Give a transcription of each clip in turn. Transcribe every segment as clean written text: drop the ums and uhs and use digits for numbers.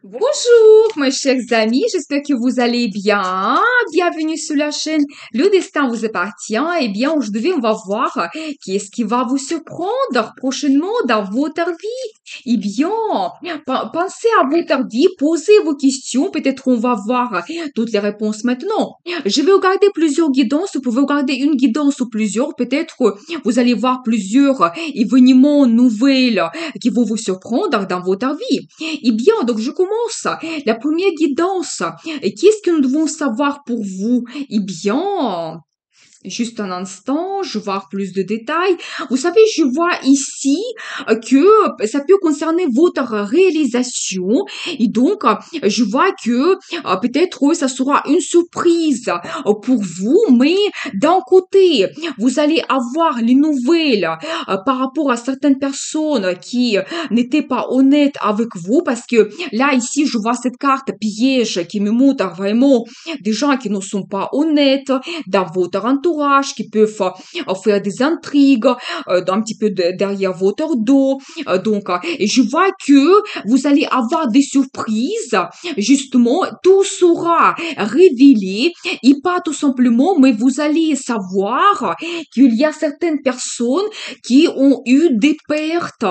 Bonjour, mes chers amis, j'espère que vous allez bien. Bienvenue sur la chaîne Le Destin vous appartient. Eh bien, aujourd'hui, on va voir qu'est-ce qui va vous surprendre prochainement dans votre vie. Eh bien, pensez à votre vie, posez vos questions. Peut-être on va voir toutes les réponses maintenant. Je vais regarder plusieurs guidances. Vous pouvez regarder une guidance ou plusieurs. Peut-être vous allez voir plusieurs événements nouvelles qui vont vous surprendre dans votre vie. Eh bien, donc je commence. La première guidance. Et qu'est-ce que nous devons savoir pour vous? Eh bien, juste un instant, je vais voir plus de détails. Vous savez, je vois ici que ça peut concerner votre réalisation. Et donc, je vois que peut-être ça sera une surprise pour vous, mais d'un côté, vous allez avoir les nouvelles par rapport à certaines personnes qui n'étaient pas honnêtes avec vous, parce que là, ici, je vois cette carte piège qui me montre vraiment des gens qui ne sont pas honnêtes dans votre entourage, qui peuvent faire des intrigues un petit peu derrière votre dos. Et je vois que vous allez avoir des surprises. Justement, tout sera révélé et pas tout simplement, mais vous allez savoir qu'il y a certaines personnes qui ont eu des pertes.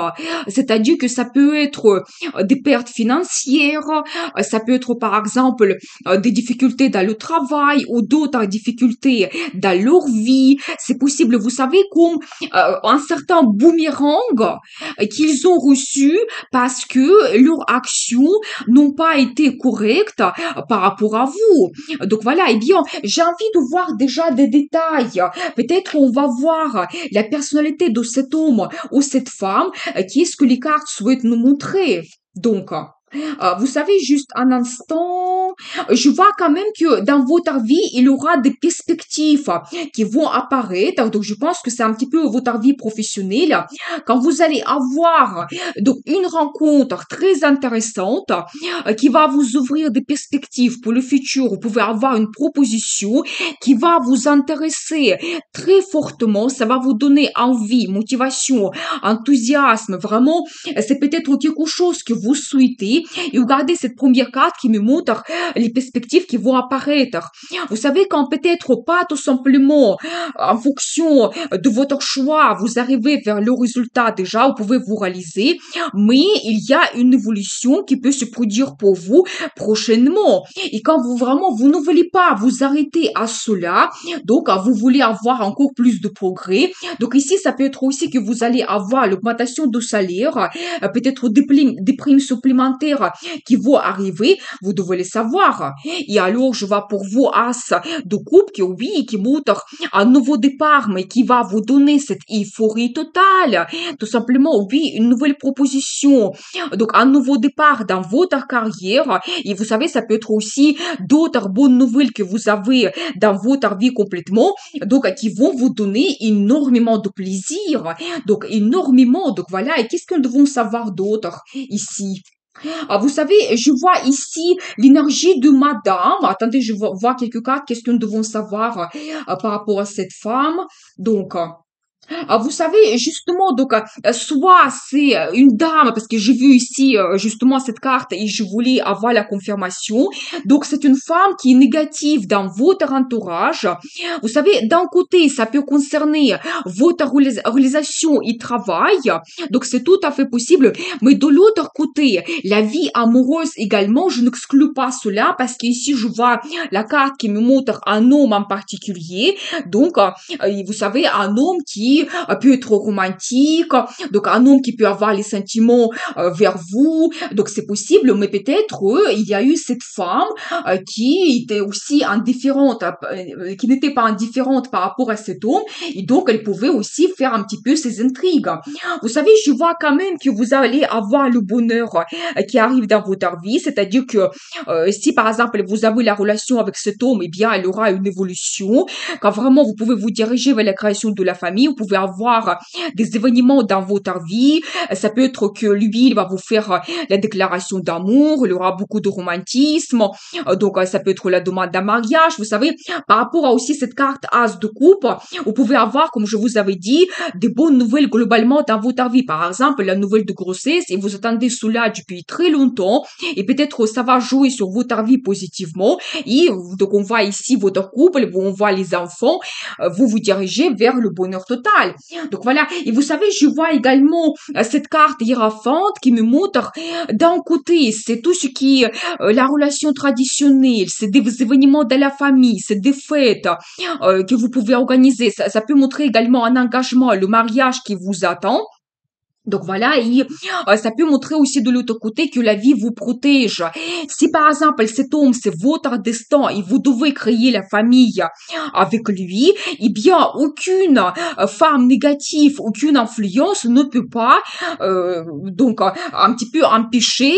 C'est-à-dire que ça peut être des pertes financières, ça peut être par exemple des difficultés dans le travail ou d'autres difficultés dans leur vie. C'est possible, vous savez, comme un certain boomerang qu'ils ont reçu parce que leurs actions n'ont pas été correctes par rapport à vous. Donc voilà, eh bien, j'ai envie de voir déjà des détails. Peut-être on va voir la personnalité de cet homme ou cette femme. Qu'est-ce que les cartes souhaitent nous montrer? Donc, vous savez, juste un instant, je vois quand même que dans votre vie, il y aura des perspectives qui vont apparaître. Donc, je pense que c'est un petit peu votre vie professionnelle. Quand vous allez avoir donc une rencontre très intéressante qui va vous ouvrir des perspectives pour le futur, vous pouvez avoir une proposition qui va vous intéresser très fortement. Ça va vous donner envie, motivation, enthousiasme. Vraiment, c'est peut-être quelque chose que vous souhaitez. Et regardez cette première carte qui me montre les perspectives qui vont apparaître. Vous savez, quand peut-être pas tout simplement en fonction de votre choix, vous arrivez vers le résultat déjà, vous pouvez vous réaliser, mais il y a une évolution qui peut se produire pour vous prochainement. Et quand vous vraiment, vous ne voulez pas vous arrêter à cela, donc vous voulez avoir encore plus de progrès. Donc ici, ça peut être aussi que vous allez avoir l'augmentation de salaire, peut-être des primes supplémentaires qui vont arriver, vous devez le savoir. Et alors, je vois pour vous As de coupe qui, oui, qui montre un nouveau départ, mais qui va vous donner cette euphorie totale. Tout simplement, oui, une nouvelle proposition. Donc, un nouveau départ dans votre carrière. Et vous savez, ça peut être aussi d'autres bonnes nouvelles que vous avez dans votre vie complètement. Donc, qui vont vous donner énormément de plaisir. Donc, énormément. Donc, voilà. Et qu'est-ce que nous devons savoir d'autre ici? Vous savez, je vois ici l'énergie de madame. Attendez, je vois quelques cartes. Qu'est-ce que nous devons savoir par rapport à cette femme? Donc, vous savez, justement, donc, soit c'est une dame, parce que j'ai vu ici, justement, cette carte et je voulais avoir la confirmation. Donc, c'est une femme qui est négative dans votre entourage. Vous savez, d'un côté, ça peut concerner votre réalisation et travail. Donc, c'est tout à fait possible. Mais de l'autre côté, la vie amoureuse également, je n'exclus pas cela parce qu'ici, je vois la carte qui me montre un homme en particulier. Donc, vous savez, un homme qui peut être romantique, donc un homme qui peut avoir les sentiments vers vous, donc c'est possible, mais peut-être il y a eu cette femme qui était aussi indifférente, qui n'était pas indifférente par rapport à cet homme, et donc elle pouvait aussi faire un petit peu ses intrigues. Vous savez, je vois quand même que vous allez avoir le bonheur qui arrive dans votre vie, c'est-à-dire que si par exemple vous avez la relation avec cet homme, eh bien elle aura une évolution. Quand vraiment vous pouvez vous diriger vers la création de la famille, vous pouvez avoir des événements dans votre vie. Ça peut être que lui, il va vous faire la déclaration d'amour, il y aura beaucoup de romantisme. Donc, ça peut être la demande d'un mariage. Vous savez, par rapport à aussi cette carte As de coupe, vous pouvez avoir, comme je vous avais dit, des bonnes nouvelles globalement dans votre vie. Par exemple, la nouvelle de grossesse et vous attendez cela depuis très longtemps et peut-être ça va jouer sur votre vie positivement. Et donc, on voit ici votre couple, on voit les enfants, vous vous dirigez vers le bonheur total. Donc, voilà. Et vous savez, je vois également cette carte hiérophante qui me montre d'un côté, c'est tout ce qui est la relation traditionnelle, c'est des événements de la famille, c'est des fêtes que vous pouvez organiser. Ça peut montrer également un engagement, le mariage qui vous attend. Donc voilà, et ça peut montrer aussi de l'autre côté que la vie vous protège. Si par exemple cet homme c'est votre destin et vous devez créer la famille avec lui, eh bien aucune femme négative, aucune influence ne peut pas un petit peu empêcher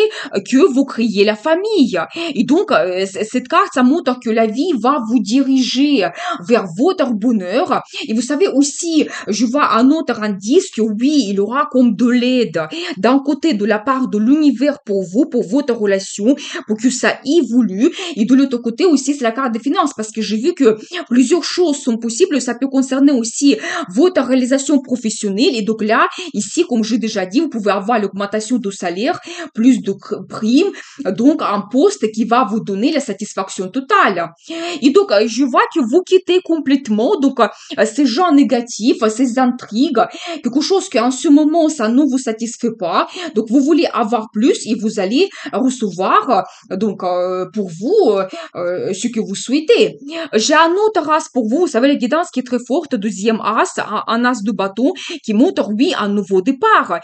que vous créiez la famille. Et donc cette carte ça montre que la vie va vous diriger vers votre bonheur. Et vous savez aussi, je vois un autre indice que oui, il aura comme de l'aide d'un côté de la part de l'univers pour vous, pour votre relation, pour que ça évolue. Et de l'autre côté aussi, c'est la carte des finances parce que j'ai vu que plusieurs choses sont possibles. Ça peut concerner aussi votre réalisation professionnelle. Et donc là, ici, comme j'ai déjà dit, vous pouvez avoir l'augmentation de salaire, plus de primes, donc un poste qui va vous donner la satisfaction totale. Et donc, je vois que vous quittez complètement donc ces gens négatifs, ces intrigues, quelque chose qu'en ce moment, ça ne vous satisfait pas. Donc, vous voulez avoir plus et vous allez recevoir pour vous ce que vous souhaitez. J'ai un autre as pour vous. Vous savez, la guidance qui est très forte, deuxième as, un as de bâton qui montre, oui, un nouveau départ.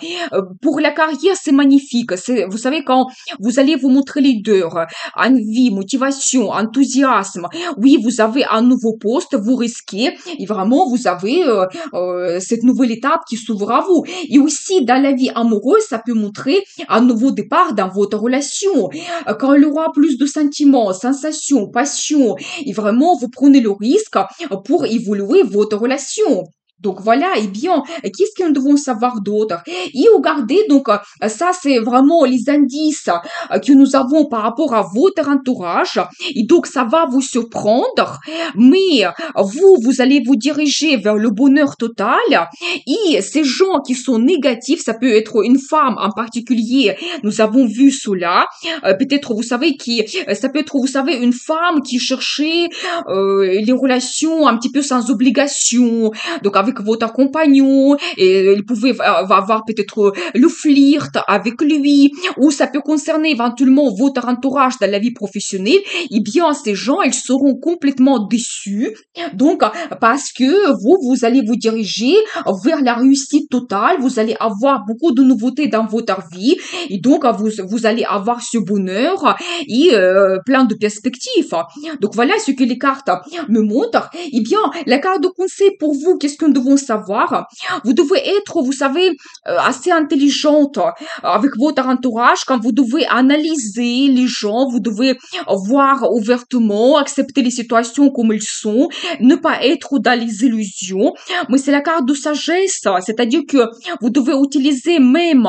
Pour la carrière, c'est magnifique. Vous savez, quand vous allez vous montrer leader, envie, motivation, enthousiasme, oui, vous avez un nouveau poste, vous risquez et vraiment, vous avez cette nouvelle étape qui s'ouvre à vous. Et aussi, dans la vie amoureuse, ça peut montrer un nouveau départ dans votre relation. Quand il y aura plus de sentiments, sensations, passion, et vraiment, vous prenez le risque pour évoluer votre relation. Donc voilà, et bien, qu'est-ce que nous devons savoir d'autre? Et regardez, donc ça c'est vraiment les indices que nous avons par rapport à votre entourage. Et donc ça va vous surprendre, mais vous allez vous diriger vers le bonheur total. Et ces gens qui sont négatifs, ça peut être une femme en particulier, nous avons vu cela. Peut-être, vous savez, ça peut être, vous savez, une femme qui cherchait les relations un petit peu sans obligation, donc avec votre compagnon, et il pouvait avoir peut-être le flirt avec lui, ou ça peut concerner éventuellement votre entourage dans la vie professionnelle. Eh bien, ces gens, ils seront complètement déçus, donc parce que vous allez vous diriger vers la réussite totale, vous allez avoir beaucoup de nouveautés dans votre vie, et donc vous allez avoir ce bonheur et plein de perspectives. Donc voilà ce que les cartes me montrent. Eh bien, la carte de conseil pour vous, qu'est-ce que nous devons savoir? Vous devez être, vous savez, assez intelligente avec votre entourage quand vous devez analyser les gens, vous devez voir ouvertement, accepter les situations comme elles sont, ne pas être dans les illusions. Mais c'est la carte de sagesse, c'est-à-dire que vous devez utiliser même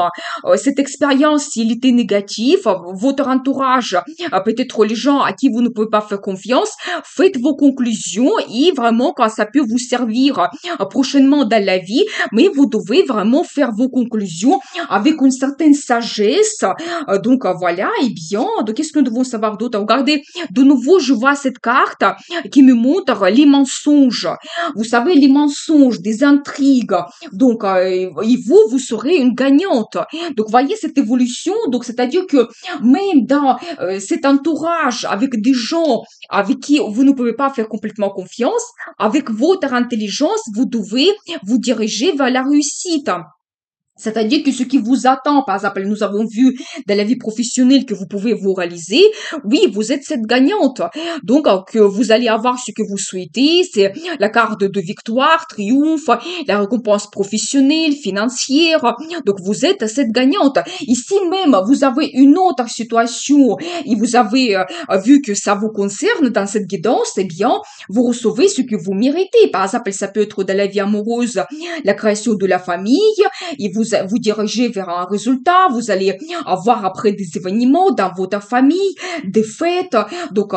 cette expérience s'il était négatif, votre entourage, peut-être les gens à qui vous ne pouvez pas faire confiance, faites vos conclusions et vraiment quand ça peut vous servir prochainement dans la vie, mais vous devez vraiment faire vos conclusions avec une certaine sagesse. Voilà, et bien, donc qu'est-ce que nous devons savoir d'autre? Regardez, de nouveau, je vois cette carte qui me montre les mensonges. Vous savez, les mensonges, des intrigues. Donc, et vous serez une gagnante. Donc, voyez cette évolution. Donc, c'est-à-dire que même dans cet entourage avec des gens avec qui vous ne pouvez pas faire complètement confiance, avec votre intelligence, vous devez vous diriger vers la réussite. C'est-à-dire que ce qui vous attend, par exemple, nous avons vu dans la vie professionnelle que vous pouvez vous réaliser, oui, vous êtes cette gagnante. Donc, que vous allez avoir ce que vous souhaitez, c'est la carte de victoire, triomphe, la récompense professionnelle, financière. Donc, vous êtes cette gagnante. Ici même, vous avez une autre situation et vous avez vu que ça vous concerne dans cette guidance, eh bien, vous recevez ce que vous méritez. Par exemple, ça peut être dans la vie amoureuse, la création de la famille, et vous dirigez vers un résultat, vous allez avoir après des événements dans votre famille, des fêtes, donc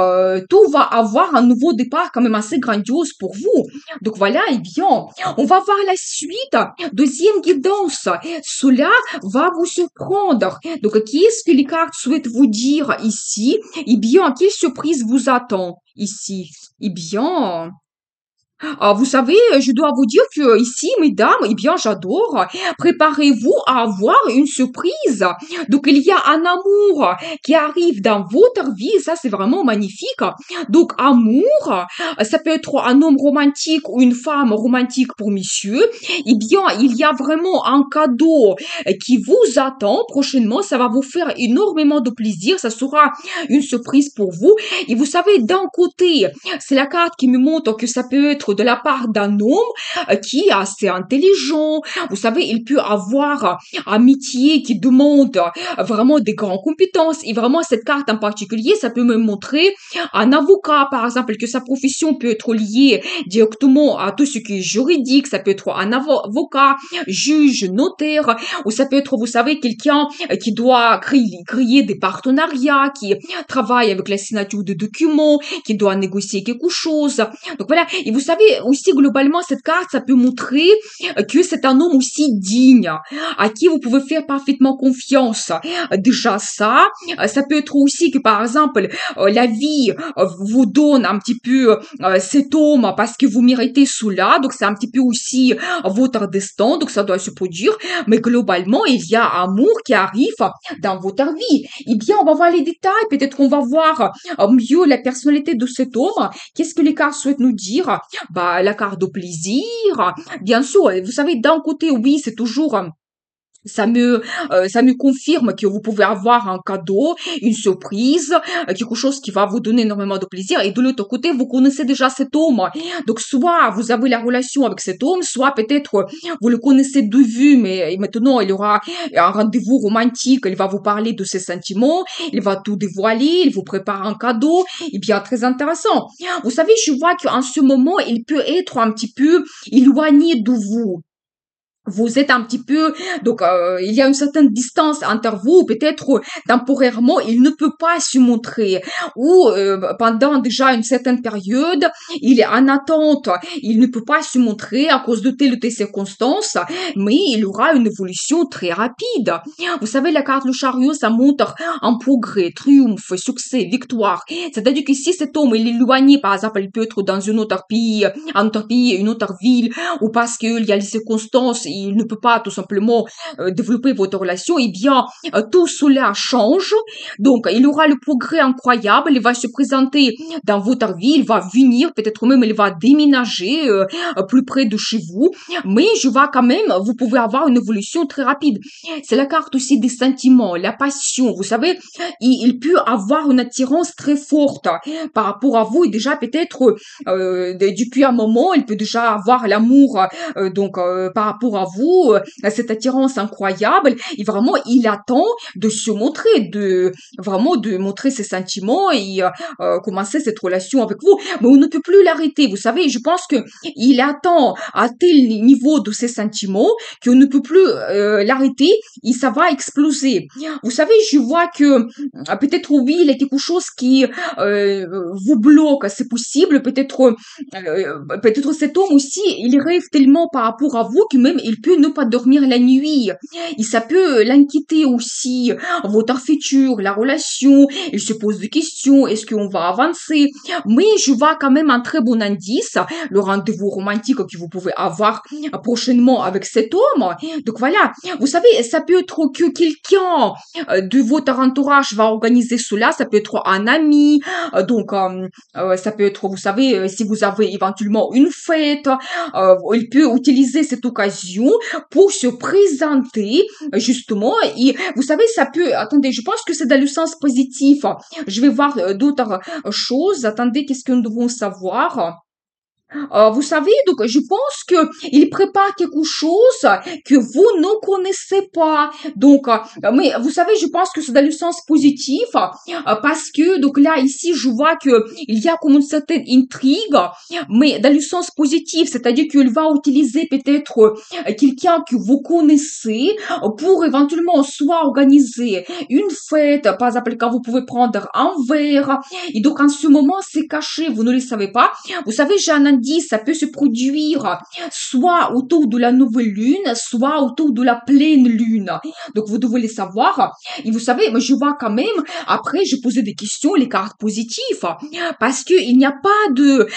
tout va avoir un nouveau départ quand même assez grandiose pour vous. Donc voilà, eh bien, on va voir la suite. Deuxième guidance, cela va vous surprendre. Donc qu'est-ce que les cartes souhaitent vous dire ici? Eh bien, quelle surprise vous attend ici? Eh bien, ah, vous savez, je dois vous dire que ici, mesdames, eh bien, j'adore. Préparez-vous à avoir une surprise. Donc, il y a un amour qui arrive dans votre vie. Ça, c'est vraiment magnifique. Donc, amour, ça peut être un homme romantique ou une femme romantique pour monsieur. Eh bien, il y a vraiment un cadeau qui vous attend prochainement. Ça va vous faire énormément de plaisir. Ça sera une surprise pour vous. Et vous savez, d'un côté, c'est la carte qui me montre que ça peut être de la part d'un homme qui est assez intelligent. Vous savez, il peut avoir un métier qui demande vraiment des grandes compétences. Et vraiment, cette carte en particulier, ça peut me montrer un avocat, par exemple, que sa profession peut être liée directement à tout ce qui est juridique. Ça peut être un avocat, juge, notaire, ou ça peut être, vous savez, quelqu'un qui doit créer des partenariats, qui travaille avec la signature de documents, qui doit négocier quelque chose. Donc voilà. Et vous savez aussi globalement cette carte, ça peut montrer que c'est un homme aussi digne, à qui vous pouvez faire parfaitement confiance. Déjà ça, ça peut être aussi que par exemple la vie vous donne un petit peu cet homme parce que vous méritez cela. Donc c'est un petit peu aussi votre destin. Donc ça doit se produire. Mais globalement, il y a amour qui arrive dans votre vie. Eh bien, on va voir les détails. Peut-être qu'on va voir mieux la personnalité de cet homme. Qu'est-ce que les cartes souhaitent nous dire? Bah, la carte de plaisir. Bien sûr, vous savez, d'un côté, oui, c'est toujours ça me confirme que vous pouvez avoir un cadeau, une surprise, quelque chose qui va vous donner énormément de plaisir. Et de l'autre côté, vous connaissez déjà cet homme. Donc, soit vous avez la relation avec cet homme, soit peut-être vous le connaissez de vue, mais maintenant il y aura un rendez-vous romantique. Il va vous parler de ses sentiments, il va tout dévoiler, il vous prépare un cadeau. Et bien, très intéressant. Vous savez, je vois qu'en ce moment, il peut être un petit peu éloigné de vous. Vous êtes un petit peu, donc il y a une certaine distance entre vous, peut-être temporairement il ne peut pas se montrer, ou pendant déjà une certaine période il est en attente, il ne peut pas se montrer à cause de telle ou telle circonstance, mais il aura une évolution très rapide. Vous savez, la carte le chariot, ça montre un progrès, triomphe, succès, victoire. C'est-à-dire que si cet homme il est éloigné, par exemple, il peut être dans un autre pays, une autre ville, ou parce qu'il y a les circonstances, il ne peut pas tout simplement développer votre relation, eh bien, tout cela change. Donc, il aura le progrès incroyable, il va se présenter dans votre vie, il va venir, peut-être même il va déménager plus près de chez vous, mais je vois quand même, vous pouvez avoir une évolution très rapide. C'est la carte aussi des sentiments, la passion, vous savez, il peut avoir une attirance très forte par rapport à vous, et déjà peut-être depuis un moment, il peut déjà avoir l'amour par rapport à vous, cette attirance incroyable, et vraiment il attend de se montrer, de vraiment de montrer ses sentiments et commencer cette relation avec vous. Mais on ne peut plus l'arrêter, vous savez, je pense que il attend à tel niveau de ses sentiments qu'on ne peut plus l'arrêter et ça va exploser. Vous savez, je vois que peut-être oui, il y a quelque chose qui vous bloque, c'est possible, peut-être cet homme aussi, il rêve tellement par rapport à vous que même il peut ne pas dormir la nuit. Et ça peut l'inquiéter aussi, votre futur, la relation. Il se pose des questions, est-ce qu'on va avancer? Mais je vois quand même un très bon indice, le rendez-vous romantique que vous pouvez avoir prochainement avec cet homme. Donc voilà, vous savez, ça peut être que quelqu'un de votre entourage va organiser cela, ça peut être un ami, ça peut être, vous savez, si vous avez éventuellement une fête, il peut utiliser cette occasion occasion pour se présenter, justement. Et vous savez, ça peut... Attendez, je pense que c'est dans le sens positif. Je vais voir d'autres choses. Attendez, qu'est-ce que nous devons savoir? Vous savez, donc je pense que il prépare quelque chose que vous ne connaissez pas. Donc, mais vous savez, je pense que c'est dans le sens positif parce que donc là ici, je vois que il y a comme une certaine intrigue, mais dans le sens positif, c'est-à-dire qu'il va utiliser peut-être quelqu'un que vous connaissez pour éventuellement soit organiser une fête, par exemple quand vous pouvez prendre un verre. Et donc en ce moment, c'est caché, vous ne le savez pas. Vous savez, j'ai un indice, ça peut se produire soit autour de la nouvelle lune, soit autour de la pleine lune. Donc, vous devez le savoir. Et vous savez, moi, je vois quand même, après, je posais des questions, les cartes positives, parce que il n'y a pas de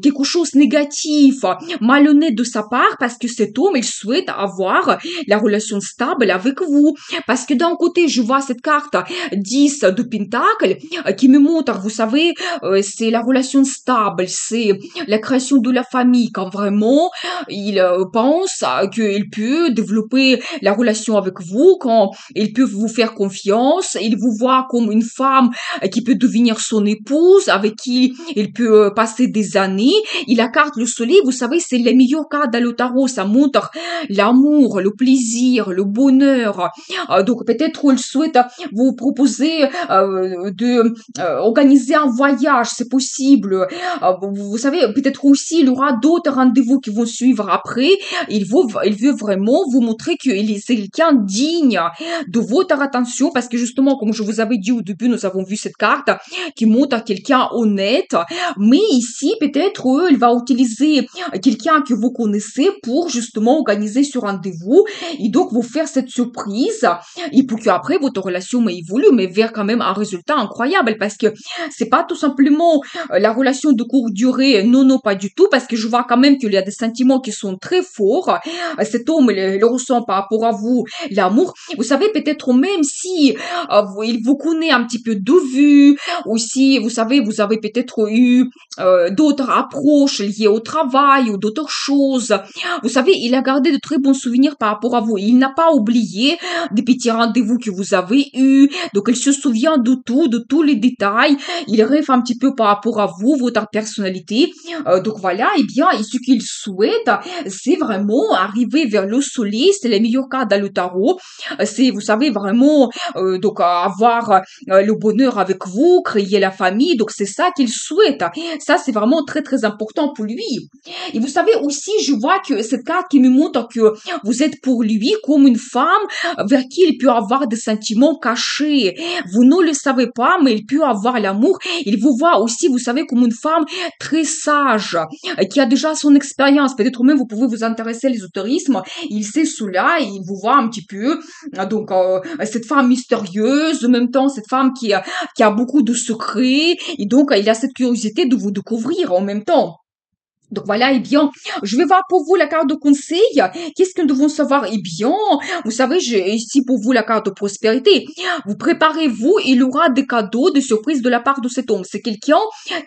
quelque chose de négatif, malhonnête de sa part, parce que cet homme, il souhaite avoir la relation stable avec vous. Parce que d'un côté, je vois cette carte 10 de Pentacle qui me montre, vous savez, c'est la relation stable, c'est la création de la famille, quand vraiment il pense qu'il peut développer la relation avec vous, quand il peut vous faire confiance, il vous voit comme une femme qui peut devenir son épouse, avec qui il peut passer des années. Et la carte le soleil, vous savez, c'est les meilleures cartes dans le tarot, ça montre l'amour, le plaisir, le bonheur. Donc peut-être il souhaite vous proposer de organiser un voyage, c'est possible. Vous savez, peut-être aussi, il y aura d'autres rendez-vous qui vont suivre après. Il veut vraiment vous montrer qu'il est quelqu'un digne de votre attention parce que justement, comme je vous avais dit au début, nous avons vu cette carte qui montre quelqu'un honnête. Mais ici, peut-être, il va utiliser quelqu'un que vous connaissez pour justement organiser ce rendez-vous et donc vous faire cette surprise et pour qu'après votre relation évolue, mais vers quand même un résultat incroyable parce que c'est pas tout simplement la relation de courte durée, non, non, pas du tout, parce que je vois quand même qu'il y a des sentiments qui sont très forts. Cet homme, il ressent par rapport à vous l'amour. Vous savez, peut-être même si il vous connaît un petit peu de vue, ou si, vous savez, vous avez peut-être eu d'autres approches liées au travail ou d'autres choses. Vous savez, il a gardé de très bons souvenirs par rapport à vous. Il n'a pas oublié des petits rendez-vous que vous avez eus. Donc, il se souvient de tout, de tous les détails. Il rêve un petit peu par rapport à vous, votre personnalité. Donc voilà, et bien, et ce qu'il souhaite, c'est vraiment arriver vers le soleil. C'est les meilleurs cas dans le tarot. C'est, vous savez, vraiment, donc avoir le bonheur avec vous, créer la famille. Donc c'est ça qu'il souhaite. Ça, c'est vraiment très, très important pour lui. Et vous savez aussi, je vois que cette carte qui me montre que vous êtes pour lui comme une femme vers qui il peut avoir des sentiments cachés. Vous ne le savez pas, mais il peut avoir l'amour. Il vous voit aussi, vous savez, comme une femme très sage, qui a déjà son expérience. Peut-être même vous pouvez vous intéresser à l'ésotérisme. Il sait cela et il vous voit un petit peu. Donc, cette femme mystérieuse, en même temps, cette femme qui a beaucoup de secrets. Et donc, il a cette curiosité de vous découvrir en même temps. Donc voilà, eh bien, je vais voir pour vous la carte de conseil. Qu'est-ce que nous devons savoir? Eh bien, vous savez, j'ai ici pour vous la carte de prospérité. Vous préparez-vous, il aura des cadeaux, des surprises de la part de cet homme. C'est quelqu'un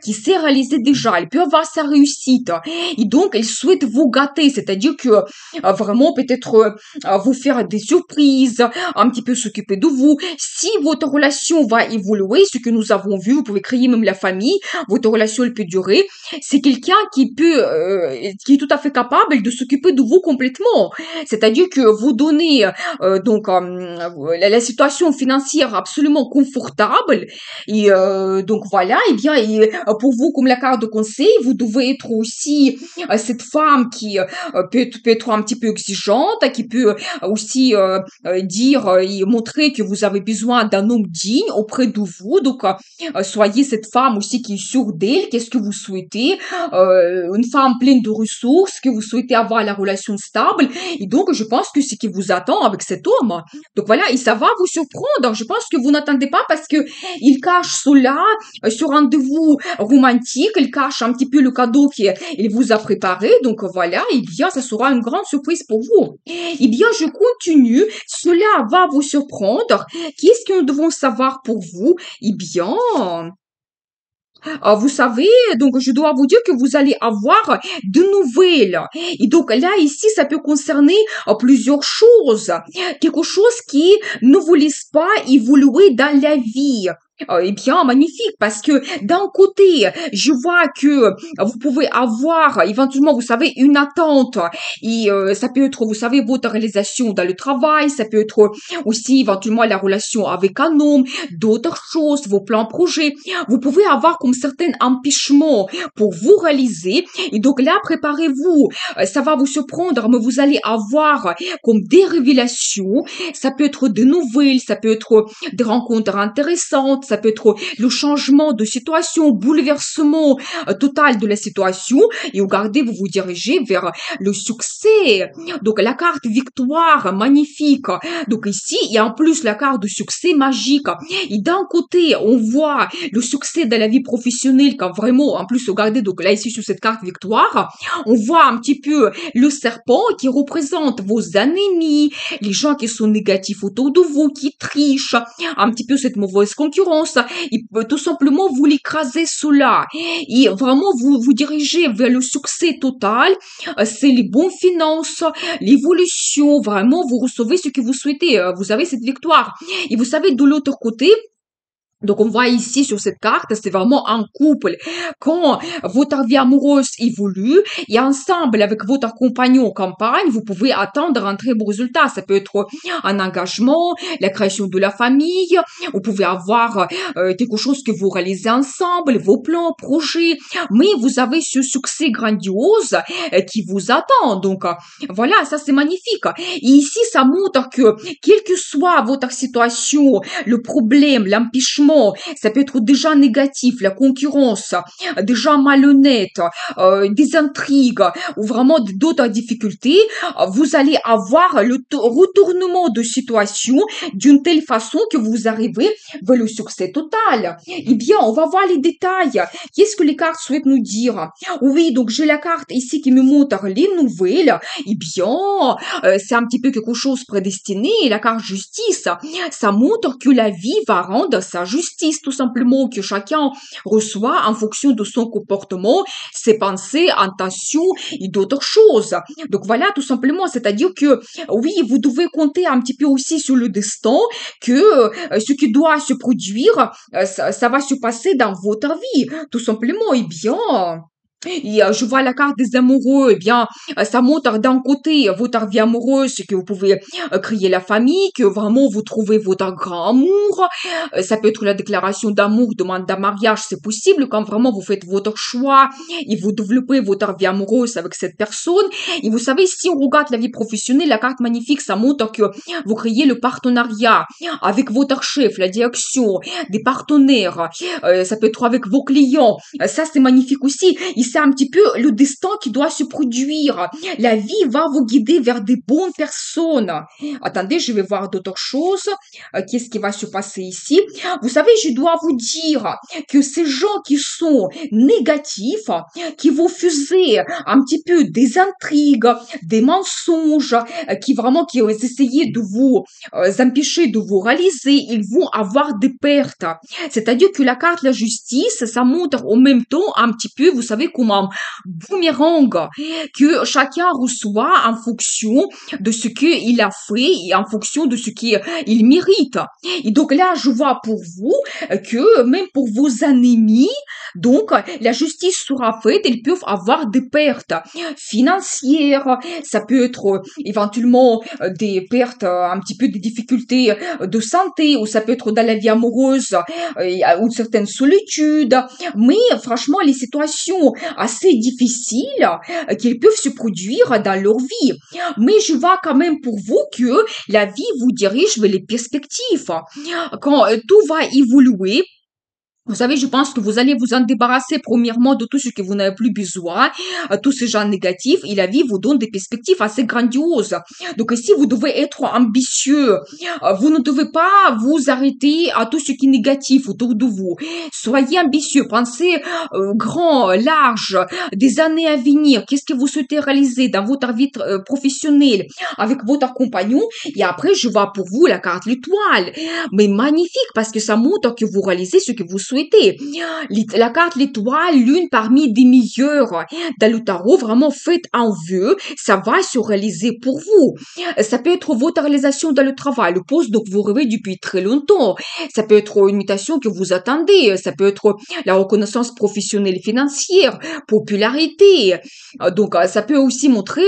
qui s'est réalisé déjà, il peut avoir sa réussite. Et donc, il souhaite vous gâter, c'est-à-dire que vraiment peut-être vous faire des surprises, un petit peu s'occuper de vous. Si votre relation va évoluer, ce que nous avons vu, vous pouvez créer même la famille, votre relation elle peut durer. C'est quelqu'un qui est tout à fait capable de s'occuper de vous complètement. C'est-à-dire que vous donnez donc la situation financière absolument confortable et donc voilà et bien et, pour vous comme la carte de conseil vous devez être aussi cette femme qui peut être un petit peu exigeante, qui peut aussi dire et montrer que vous avez besoin d'un homme digne auprès de vous. Donc soyez cette femme aussi qui est sûre d'elle. Qu'est-ce que vous souhaitez? Une femme pleine de ressources, que vous souhaitez avoir la relation stable. Et donc, je pense que c'est ce qui vous attend avec cet homme. Donc voilà, et ça va vous surprendre. Je pense que vous n'attendez pas parce que il cache cela, ce rendez-vous romantique, il cache un petit peu le cadeau qu'il vous a préparé. Donc voilà, et bien, ça sera une grande surprise pour vous. Eh bien, je continue. Cela va vous surprendre. Qu'est-ce que nous devons savoir pour vous? Eh bien, Vous savez, donc je dois vous dire que vous allez avoir de nouvelles. Et donc là, ici, ça peut concerner plusieurs choses. Quelque chose qui ne vous laisse pas évoluer dans la vie. Eh bien, magnifique, parce que d'un côté, je vois que vous pouvez avoir éventuellement, vous savez, une attente. Et ça peut être, vous savez, votre réalisation dans le travail, ça peut être aussi éventuellement la relation avec un homme, d'autres choses, vos plans projets. Vous pouvez avoir comme certains empêchements pour vous réaliser. Et donc là, préparez-vous. Ça va vous surprendre, mais vous allez avoir comme des révélations. Ça peut être des nouvelles, ça peut être des rencontres intéressantes, ça peut être le changement de situation, bouleversement total de la situation. Et regardez, vous vous dirigez vers le succès. Donc la carte victoire, magnifique. Donc ici, il y a en plus la carte de succès magique. Et d'un côté, on voit le succès de la vie professionnelle quand vraiment, en plus, regardez, donc là, ici, sur cette carte victoire, on voit un petit peu le serpent qui représente vos ennemis, les gens qui sont négatifs autour de vous, qui trichent, un petit peu cette mauvaise concurrence. Il peut tout simplement vous l'écraser cela. Et vraiment, vous dirigez vers le succès total. C'est les bonnes finances, l'évolution. Vraiment, vous recevez ce que vous souhaitez. Vous avez cette victoire. Et vous savez, de l'autre côté, donc, on voit ici sur cette carte, c'est vraiment un couple. Quand votre vie amoureuse évolue et ensemble avec votre compagnon en campagne, vous pouvez attendre un très beau résultat. Ça peut être un engagement, la création de la famille. Vous pouvez avoir quelque chose que vous réalisez ensemble, vos plans, projets. Mais vous avez ce succès grandiose qui vous attend. Donc, voilà, ça c'est magnifique. Et ici, ça montre que, quelle que soit votre situation, le problème, l'empêchement, ça peut être déjà négatif, la concurrence, déjà malhonnête, des intrigues ou vraiment d'autres difficultés, vous allez avoir le retournement de situation d'une telle façon que vous arrivez vers le succès total. Eh bien, on va voir les détails. Qu'est-ce que les cartes souhaitent nous dire? Oui, donc j'ai la carte ici qui me montre les nouvelles. Eh bien, c'est un petit peu quelque chose prédestiné. La carte justice, ça montre que la vie va rendre sa justice, tout simplement, que chacun reçoit en fonction de son comportement, ses pensées, intentions et d'autres choses. Donc voilà, tout simplement, c'est-à-dire que oui, vous devez compter un petit peu aussi sur le destin, que ce qui doit se produire, ça va se passer dans votre vie, tout simplement. Eh bien, et je vois la carte des amoureux, eh bien, ça montre d'un côté votre vie amoureuse, que vous pouvez créer la famille, que vraiment vous trouvez votre grand amour. Ça peut être la déclaration d'amour, demande d'un mariage, c'est possible quand vraiment vous faites votre choix et vous développez votre vie amoureuse avec cette personne. Et vous savez, si on regarde la vie professionnelle, la carte magnifique, ça montre que vous créez le partenariat avec votre chef, la direction, des partenaires. Ça peut être avec vos clients. Ça, c'est magnifique aussi. Et c'est un petit peu le destin qui doit se produire. La vie va vous guider vers des bonnes personnes. Attendez, je vais voir d'autres choses. Qu'est-ce qui va se passer ici? Vous savez, je dois vous dire que ces gens qui sont négatifs, qui vous faisaient un petit peu des intrigues, des mensonges, qui ont essayé de vous empêcher de vous réaliser, ils vont avoir des pertes. C'est-à-dire que la carte de la justice, ça montre en même temps un petit peu, vous savez, comme un boomerang que chacun reçoit en fonction de ce qu'il a fait et en fonction de ce qu'il mérite. Et donc là, je vois pour vous que même pour vos ennemis, donc la justice sera faite, ils peuvent avoir des pertes financières, ça peut être éventuellement des pertes, un petit peu des difficultés de santé, ou ça peut être dans la vie amoureuse, ou certaines solitudes, mais franchement, les situations assez difficiles qui peuvent se produire dans leur vie. Mais je vois quand même pour vous que la vie vous dirige vers les perspectives. Quand tout va évoluer, vous savez, je pense que vous allez vous en débarrasser premièrement de tout ce que vous n'avez plus besoin, tous ces gens négatifs, et la vie vous donne des perspectives assez grandioses. Donc ici, vous devez être ambitieux. Vous ne devez pas vous arrêter à tout ce qui est négatif autour de vous. Soyez ambitieux, pensez grand, large, des années à venir. Qu'est-ce que vous souhaitez réaliser dans votre vie professionnelle avec votre compagnon? Et après, je vois pour vous la carte l'étoile. Mais magnifique, parce que ça montre que vous réalisez ce que vous souhaitez. souhaitez. La carte l'étoile, l'une parmi des meilleures dans le tarot, vraiment faites un vœu, ça va se réaliser pour vous. Ça peut être votre réalisation dans le travail, le poste donc vous rêvez depuis très longtemps. Ça peut être une mutation que vous attendez, ça peut être la reconnaissance professionnelle et financière, popularité. Donc, ça peut aussi montrer,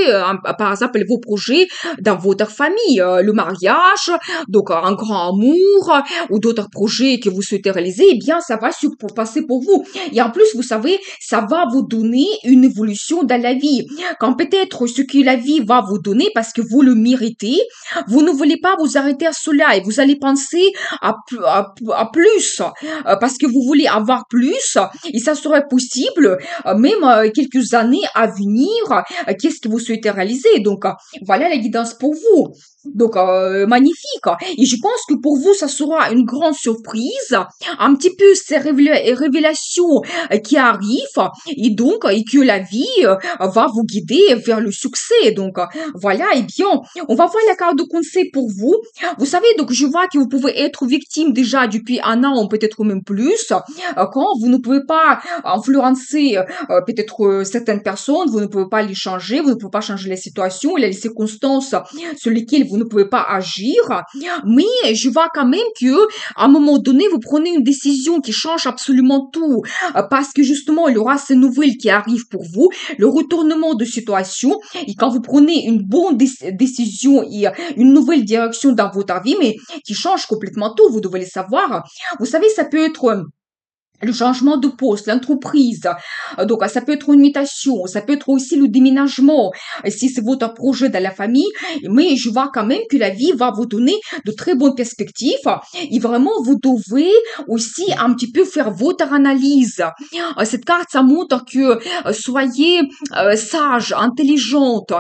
par exemple, vos projets dans votre famille, le mariage, donc un grand amour ou d'autres projets que vous souhaitez réaliser, eh bien, ça va se passer pour vous. Et en plus, vous savez, ça va vous donner une évolution dans la vie. Quand peut-être ce que la vie va vous donner, parce que vous le méritez, vous ne voulez pas vous arrêter à cela et vous allez penser à plus, parce que vous voulez avoir plus et ça serait possible, même quelques années à venir, qu'est-ce que vous souhaitez réaliser. Donc, voilà la guidance pour vous. Donc, magnifique. Et je pense que pour vous, ça sera une grande surprise, un petit peu ces révélations qui arrivent, et donc, et que la vie va vous guider vers le succès. Donc, voilà, et bien, on va voir la carte de conseil pour vous. Vous savez, donc, je vois que vous pouvez être victime déjà depuis un an, ou peut-être même plus, quand vous ne pouvez pas influencer peut-être certaines personnes, vous ne pouvez pas les changer, vous ne pouvez pas changer les situations, les circonstances sur lesquelles vous ne pouvez pas agir, mais je vois quand même que à un moment donné, vous prenez une décision qui change absolument tout, parce que justement, il y aura ces nouvelles qui arrivent pour vous, le retournement de situation, et quand vous prenez une bonne décision et une nouvelle direction dans votre vie, mais qui change complètement tout, vous devez le savoir. Vous savez, ça peut être le changement de poste, l'entreprise. Donc, ça peut être une mutation, ça peut être aussi le déménagement, si c'est votre projet dans la famille. Mais je vois quand même que la vie va vous donner de très bonnes perspectives. Et vraiment, vous devez aussi un petit peu faire votre analyse. Cette carte, ça montre que soyez sage, intelligente.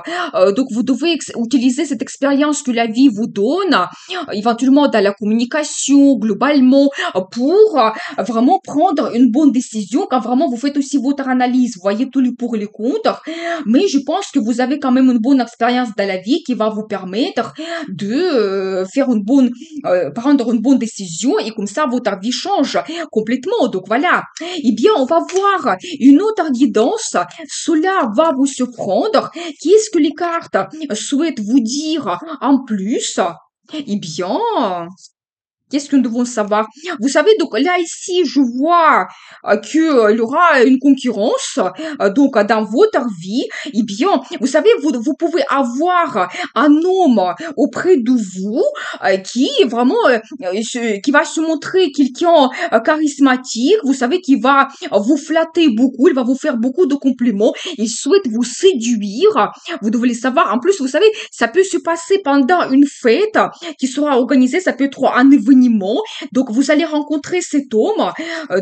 Donc, vous devez utiliser cette expérience que la vie vous donne, éventuellement dans la communication, globalement, pour vraiment prendre une bonne décision quand vraiment vous faites aussi votre analyse, vous voyez tous les pour et les contre, mais je pense que vous avez quand même une bonne expérience dans la vie qui va vous permettre de faire prendre une bonne décision et comme ça votre vie change complètement. Donc voilà. Eh bien, on va voir une autre guidance. Cela va vous surprendre. Qu'est-ce que les cartes souhaitent vous dire en plus? Eh bien, qu'est-ce que nous devons savoir? Vous savez, donc là, ici, je vois qu'il y aura une concurrence donc dans votre vie. Eh bien, vous savez, vous pouvez avoir un homme auprès de vous qui est vraiment, qui va se montrer quelqu'un charismatique. Vous savez, qui va vous flatter beaucoup, il va vous faire beaucoup de compliments. Il souhaite vous séduire. Vous devez le savoir. En plus, vous savez, ça peut se passer pendant une fête qui sera organisée. Ça peut être un événement. Donc, vous allez rencontrer cet homme.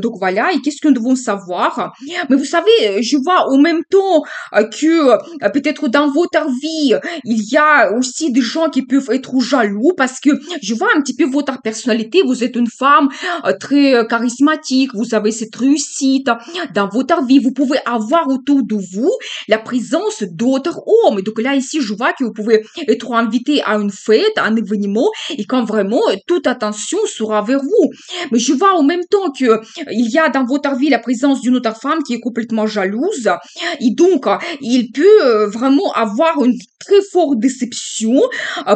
Donc, voilà. Et qu'est-ce que nous devons savoir? Mais vous savez, je vois en même temps que peut-être dans votre vie, il y a aussi des gens qui peuvent être jaloux parce que je vois un petit peu votre personnalité. Vous êtes une femme très charismatique. Vous avez cette réussite dans votre vie. Vous pouvez avoir autour de vous la présence d'autres hommes. Donc là, ici, je vois que vous pouvez être invité à une fête, à un événement, et quand vraiment toute attention sera vers vous. Mais je vois en même temps que il y a dans votre vie la présence d'une autre femme qui est complètement jalouse, et donc il peut vraiment avoir une très forte déception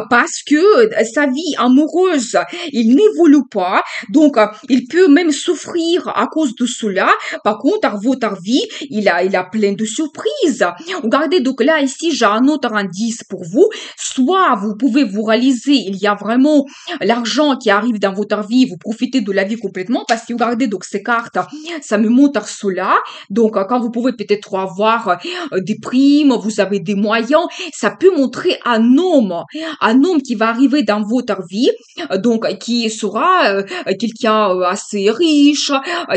parce que sa vie amoureuse, il n'évolue pas, donc il peut même souffrir à cause de cela. Par contre, votre vie, il a plein de surprises. Regardez, donc là, ici, j'ai un autre indice pour vous. Soit vous pouvez vous réaliser, il y a vraiment l'argent qui arrive dans votre vie, vous profitez de la vie complètement, parce que regardez, donc ces cartes, ça me montre cela. Donc, quand vous pouvez peut-être avoir des primes, vous avez des moyens, ça peut montrer un homme qui va arriver dans votre vie, donc qui sera quelqu'un assez riche,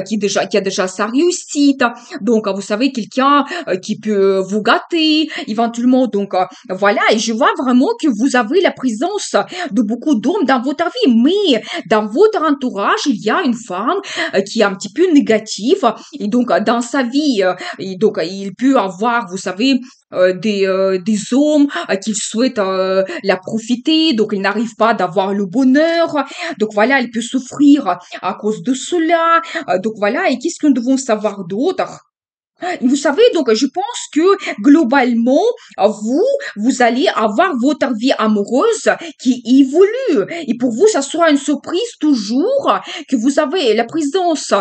qui a déjà sa réussite. Donc, vous savez, quelqu'un qui peut vous gâter, éventuellement. Donc, voilà. Et je vois vraiment que vous avez la présence de beaucoup d'hommes dans votre vie. Mais dans votre entourage, il y a une femme qui est un petit peu négative et donc dans sa vie, et donc il peut avoir, vous savez, des hommes qui souhaitent la profiter, donc il n'arrive pas d'avoir le bonheur, donc voilà, il peut souffrir à cause de cela, donc voilà, et qu'est-ce que nous devons savoir d'autre? Vous savez, donc je pense que globalement, vous, vous allez avoir votre vie amoureuse qui évolue. Et pour vous, ça sera une surprise toujours que vous avez la présence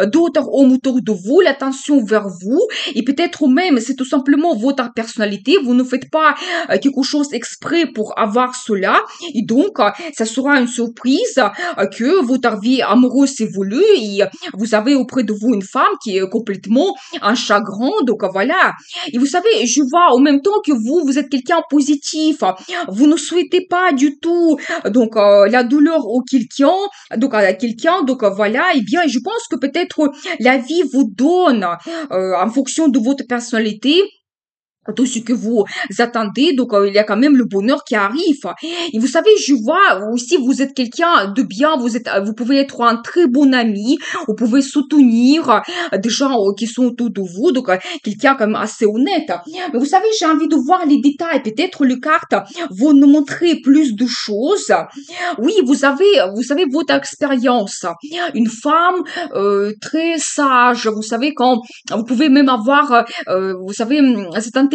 d'autres hommes autour de vous, l'attention vers vous. Et peut-être même, c'est tout simplement votre personnalité. Vous ne faites pas quelque chose exprès pour avoir cela. Et donc, ça sera une surprise que votre vie amoureuse évolue et vous avez auprès de vous une femme qui est complètement un chagrin, donc voilà. Et vous savez, je vois en même temps que vous êtes quelqu'un positif, vous ne souhaitez pas du tout, donc la douleur au quelqu'un, donc à quelqu'un, donc voilà. Et bien, je pense que peut-être la vie vous donne, en fonction de votre personnalité, tout ce que vous attendez, donc il y a quand même le bonheur qui arrive. Et vous savez, je vois aussi vous êtes quelqu'un de bien, vous pouvez être un très bon ami, vous pouvez soutenir des gens qui sont autour de vous, donc quelqu'un quand même assez honnête. Mais vous savez, j'ai envie de voir les détails. Peut-être les cartes vont nous montrer plus de choses. Oui, vous savez votre expérience. Une femme très sage. Vous savez quand vous pouvez même avoir vous savez, cette intelligence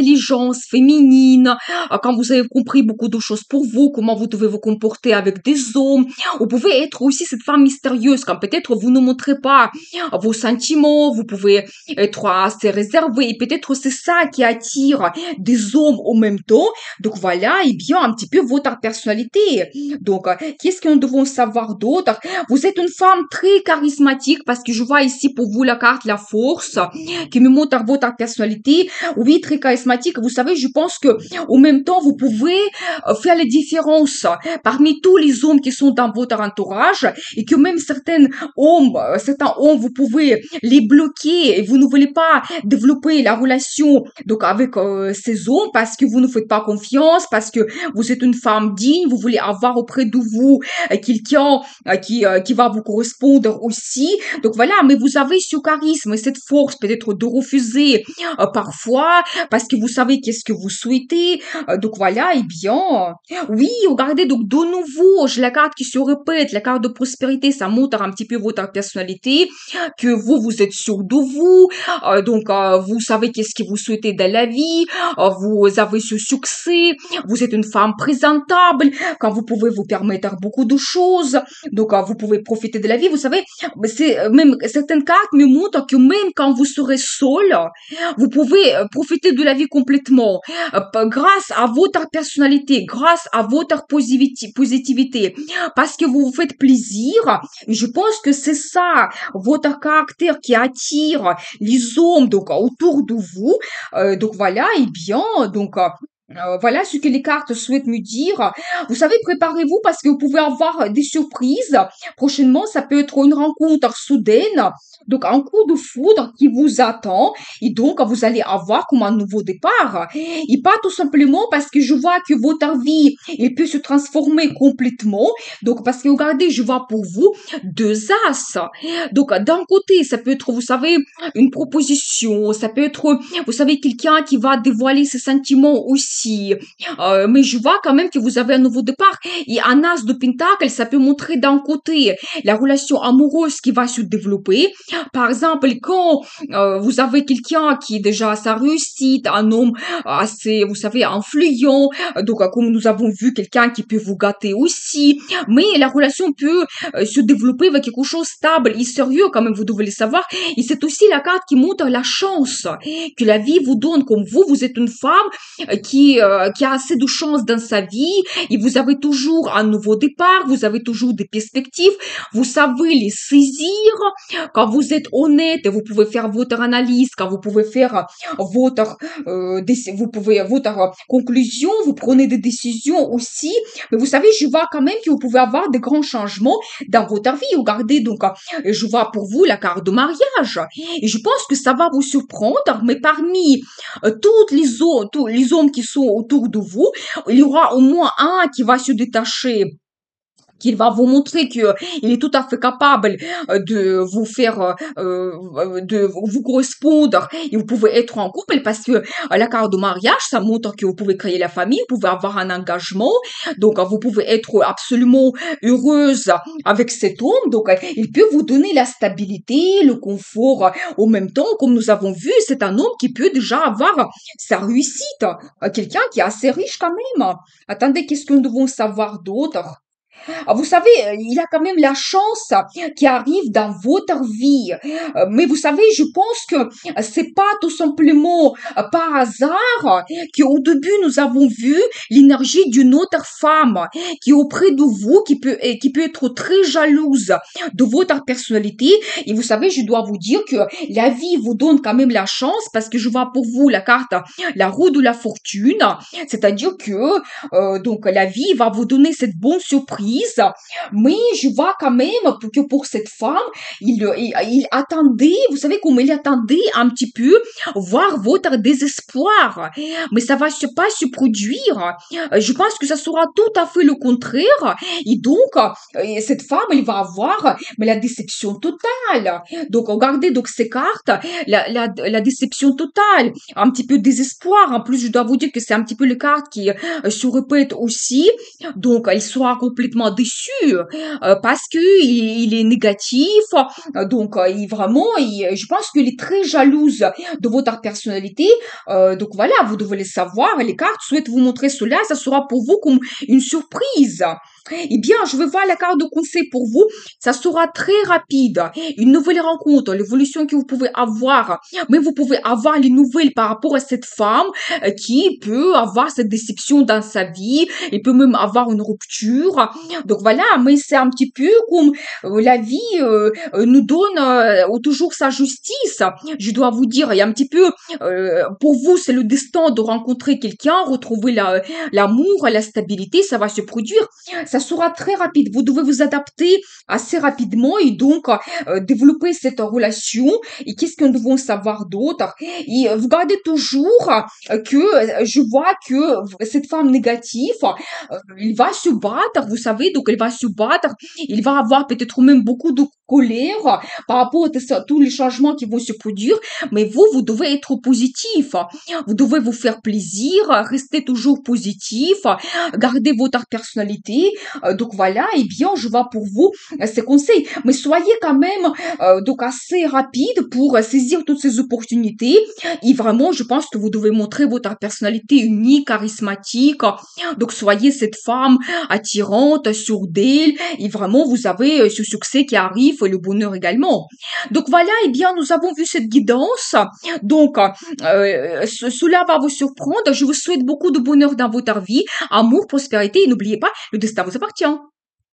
féminine, quand vous avez compris beaucoup de choses pour vous, comment vous devez vous comporter avec des hommes. Vous pouvez être aussi cette femme mystérieuse, quand peut-être vous ne montrez pas vos sentiments, vous pouvez être assez réservé, et peut-être c'est ça qui attire des hommes en même temps. Donc voilà, et bien un petit peu votre personnalité. Donc, qu'est-ce que nous devons savoir d'autre? Vous êtes une femme très charismatique, parce que je vois ici pour vous la carte la force, qui me montre votre personnalité. Oui, très charismatique. Vous savez, je pense que en même temps, vous pouvez faire la différence parmi tous les hommes qui sont dans votre entourage et que même certains hommes, vous pouvez les bloquer et vous ne voulez pas développer la relation donc avec ces hommes parce que vous ne faites pas confiance, parce que vous êtes une femme digne, vous voulez avoir auprès de vous quelqu'un qui va vous correspondre aussi. Donc voilà, mais vous avez ce charisme et cette force peut-être de refuser parfois parce que vous savez qu'est-ce que vous souhaitez. Donc voilà, et bien, oui, regardez, donc de nouveau, j'ai la carte qui se répète, la carte de prospérité, ça montre un petit peu votre personnalité, que vous êtes sûr de vous, donc vous savez qu'est-ce que vous souhaitez dans la vie, vous avez ce succès, vous êtes une femme présentable, quand vous pouvez vous permettre beaucoup de choses, donc vous pouvez profiter de la vie, vous savez, c'est même certaines cartes me montrent que même quand vous serez seul, vous pouvez profiter de la vie complètement grâce à votre personnalité, grâce à votre positivité, parce que vous vous faites plaisir. Je pense que c'est ça, votre caractère qui attire les hommes donc autour de vous. Donc voilà, et bien, donc voilà ce que les cartes souhaitent me dire. Vous savez, préparez-vous parce que vous pouvez avoir des surprises. Prochainement, ça peut être une rencontre soudaine, donc un coup de foudre qui vous attend. Et donc, vous allez avoir comme un nouveau départ. Et pas tout simplement parce que je vois que votre vie, elle peut se transformer complètement. Donc, parce que regardez, je vois pour vous deux as. Donc, d'un côté, ça peut être, vous savez, une proposition. Ça peut être, vous savez, quelqu'un qui va dévoiler ses sentiments aussi. Mais je vois quand même que vous avez un nouveau départ. Et un as de pentacle, ça peut montrer d'un côté la relation amoureuse qui va se développer. Par exemple, quand vous avez quelqu'un qui est déjà à sa réussite, un homme assez, vous savez, influent, donc comme nous avons vu, quelqu'un qui peut vous gâter aussi, mais la relation peut se développer avec quelque chose de stable et sérieux, quand même, vous devez le savoir. Et c'est aussi la carte qui montre la chance que la vie vous donne, comme vous êtes une femme qui a assez de chance dans sa vie, et vous avez toujours un nouveau départ, vous avez toujours des perspectives, vous savez les saisir, quand vous êtes honnête, vous pouvez faire votre analyse, quand vous pouvez faire votre conclusion, vous prenez des décisions aussi. Mais vous savez, je vois quand même que vous pouvez avoir de grands changements dans votre vie. Regardez, donc, je vois pour vous la carte de mariage. Et je pense que ça va vous surprendre, mais parmi tous les hommes qui sont autour de vous, il y aura au moins un qui va se détacher qu'il va vous montrer que il est tout à fait capable de vous faire, de vous correspondre et vous pouvez être en couple parce que la carte de mariage, ça montre que vous pouvez créer la famille, vous pouvez avoir un engagement, donc vous pouvez être absolument heureuse avec cet homme, donc il peut vous donner la stabilité, le confort en même temps, comme nous avons vu, c'est un homme qui peut déjà avoir sa réussite, quelqu'un qui est assez riche quand même. Attendez, qu'est-ce que nous devons savoir d'autre? Ah, vous savez, il y a quand même la chance qui arrive dans votre vie. Mais vous savez, je pense que c'est pas tout simplement par hasard qu'au début nous avons vu l'énergie d'une autre femme qui est auprès de vous, qui peut être très jalouse de votre personnalité. Et vous savez, je dois vous dire que la vie vous donne quand même la chance parce que je vois pour vous la carte, la roue de la fortune. C'est-à-dire que donc la vie va vous donner cette bonne surprise, mais je vois quand même que pour cette femme, il attendait, vous savez comment il attendait un petit peu voir votre désespoir, mais ça va pas se produire. Je pense que ça sera tout à fait le contraire, et donc cette femme, elle va avoir mais la déception totale. Donc regardez donc ces cartes, la déception totale, un petit peu de désespoir. En plus, je dois vous dire que c'est un petit peu les cartes qui se répètent aussi. Donc, il sera complètement déçu parce que il est négatif. Donc, je pense qu'il est très jalouse de votre personnalité. Donc voilà, vous devez le savoir. Les cartes souhaitent vous montrer cela. Ça sera pour vous comme une surprise. Eh bien, je vais voir la carte de conseil pour vous. Ça sera très rapide. Une nouvelle rencontre, l'évolution que vous pouvez avoir. Mais vous pouvez avoir les nouvelles par rapport à cette femme qui peut avoir cette déception dans sa vie. Il peut même avoir une rupture. Donc voilà, mais c'est un petit peu comme la vie nous donne toujours sa justice. Je dois vous dire, il y a un petit peu, pour vous, c'est le destin de rencontrer quelqu'un, retrouver l'amour, la stabilité, ça va se produire. Ça sera très rapide. Vous devez vous adapter assez rapidement et donc développer cette relation. Et qu'est-ce que nous devons savoir d'autre? Et vous gardez toujours que je vois que cette femme négative, il va se battre, vous savez, donc elle va se battre. Il va avoir peut-être même beaucoup de colère par rapport à tous les changements qui vont se produire. Mais vous devez être positif. Vous devez vous faire plaisir, rester toujours positif, garder votre personnalité. Donc voilà, et bien, je vois pour vous ces conseils. Mais soyez quand même donc assez rapide pour saisir toutes ces opportunités. Et vraiment, je pense que vous devez montrer votre personnalité unique, charismatique. Donc soyez cette femme attirante, sourde. Et vraiment, vous avez ce succès qui arrive et le bonheur également. Donc voilà, et bien, nous avons vu cette guidance. Donc, cela va vous surprendre. Je vous souhaite beaucoup de bonheur dans votre vie, amour, prospérité et n'oubliez pas, le destin vous appartient.